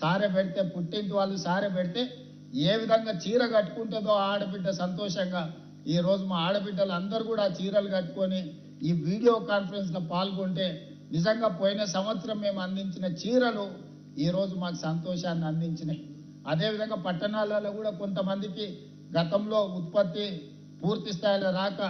సారె పెడితే పుట్టింటి వాళ్ళు సారె పెడితే ఏ విధంగా చీర కట్టుకుంటుందో ఆడబిడ్డ సంతోషంగా ఈ రోజు మా ఆడబిడ్డలు అందరూ కూడా చీరలు కట్టుకొని ఈ వీడియో కాన్ఫరెన్స్ లో పాల్గొంటే నిజంగా పోయిన సంవత్సరం మేము అందించిన చీరలు ఈ రోజు మాకు సంతోషాన్ని అందించినాయి. అదేవిధంగా పట్టణాలలో కూడా కొంతమందికి గతంలో ఉత్పత్తి పూర్తి స్థాయిలో రాక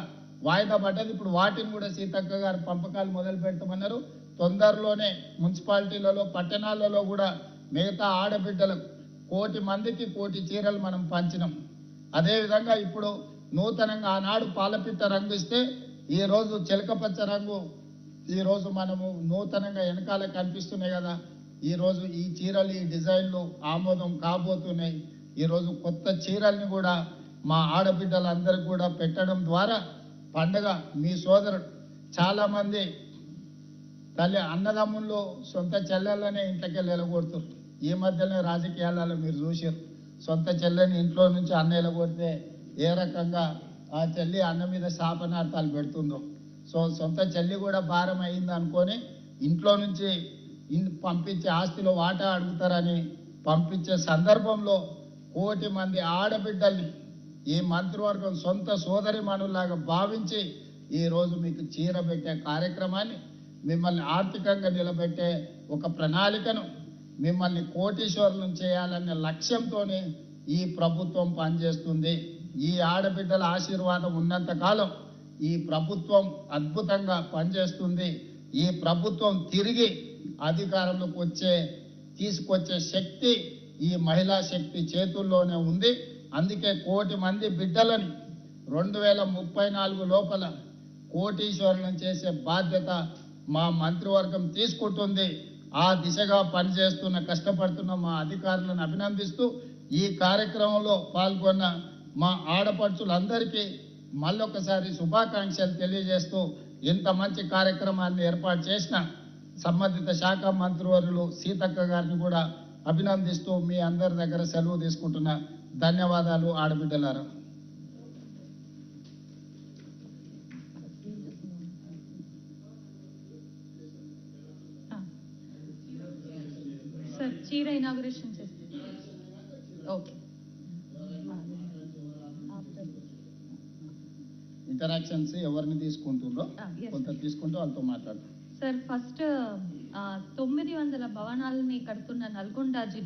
వాయిదా పడ్డది. ఇప్పుడు వాటిని కూడా సీతక్క గారు పంపకాలు మొదలు పెడతామన్నారు. తొందరలోనే మున్సిపాలిటీలలో పట్టణాలలో కూడా మిగతా ఆడబిడ్డలకు 1 కోటి మందికి 1 కోటి చీరలు మనం పంచినాం. అదేవిధంగా ఇప్పుడు నూతనంగా ఆనాడు పాలపిట్ట రంగు ఇస్తే ఈ రోజు చిలకపచ్చ రంగు ఈ రోజు మనము నూతనంగా వెనకాల కనిపిస్తున్నాయి కదా. ఈ రోజు ఈ చీరలు ఈ డిజైన్లు ఆమోదం కాబోతున్నాయి. ఈ రోజు కొత్త చీరల్ని కూడా మా ఆడబిడ్డలందరికీ కూడా పెట్టడం ద్వారా పండగ మీ సోదరుడు చాలా మంది తల్లి అన్నదమ్ముళ్ళు సొంత చెల్లెళ్ళనే ఇంట్లోకి వెళ్ళగొడుతారు. ఈ మధ్యనే రాజకీయాలలో మీరు చూసారు. సొంత చెల్లెని ఇంట్లో నుంచి అన్నయ్యలు కొడితే ఏ రకంగా ఆ చెల్లి అన్న మీద శాపనార్థాలు పెడుతుందో. సొంత చెల్లి కూడా భారం అయింది అనుకొని ఇంట్లో నుంచి పంపించే ఆస్తిలో వాటా అడుగుతారని పంపించే సందర్భంలో 1 కోటి మంది ఆడబిడ్డల్ని ఈ మంత్రివర్గం సొంత సోదరి మనులాగా భావించి ఈ రోజు మీకు చీర పెట్టే కార్యక్రమాన్ని మిమ్మల్ని ఆర్థికంగా నిలబెట్టే ఒక ప్రణాళికను మిమ్మల్ని కోటీశ్వరులను చేయాలనే లక్ష్యంతోనే ఈ ప్రభుత్వం పనిచేస్తుంది. ఈ ఆడబిడ్డల ఆశీర్వాదం ఉన్నంత కాలం ఈ ప్రభుత్వం అద్భుతంగా పనిచేస్తుంది. ఈ ప్రభుత్వం తిరిగి అధికారంలోకి తీసుకొచ్చే శక్తి ఈ మహిళా శక్తి చేతుల్లోనే ఉంది. అందుకే 1 కోటి మంది బిడ్డలని 2034 లోపల కోటీశ్వరులను చేసే బాధ్యత మా మంత్రివర్గం తీసుకుంటుంది. ఆ దిశగా పనిచేస్తున్న కష్టపడుతున్న మా అధికారులను అభినందిస్తూ ఈ కార్యక్రమంలో పాల్గొన్న మా ఆడపడుచులందరికీ మళ్ళొకసారి శుభాకాంక్షలు తెలియజేస్తూ ఇంత మంచి కార్యక్రమాన్ని ఏర్పాటు చేసిన సంబంధిత శాఖ మంత్రివర్యులు సీతక్క గారిని కూడా అభినందిస్తూ మీ అందరి దగ్గర సెలవు తీసుకుంటున్నా. ధన్యవాదాలు ఆడబిడ్డలారా. సార్ చీర ఇనాగ్రేషన్ చేస్తే ఓకే. ఇంటరాక్షన్స్ ఎవరిని తీసుకుంటుందో కొంత తీసుకుంటూ వాళ్ళతో మాట్లాడుతాం. సార్ ఫస్ట్ 900 భవనాలని కడుతున్న నల్గొండ జిల్లా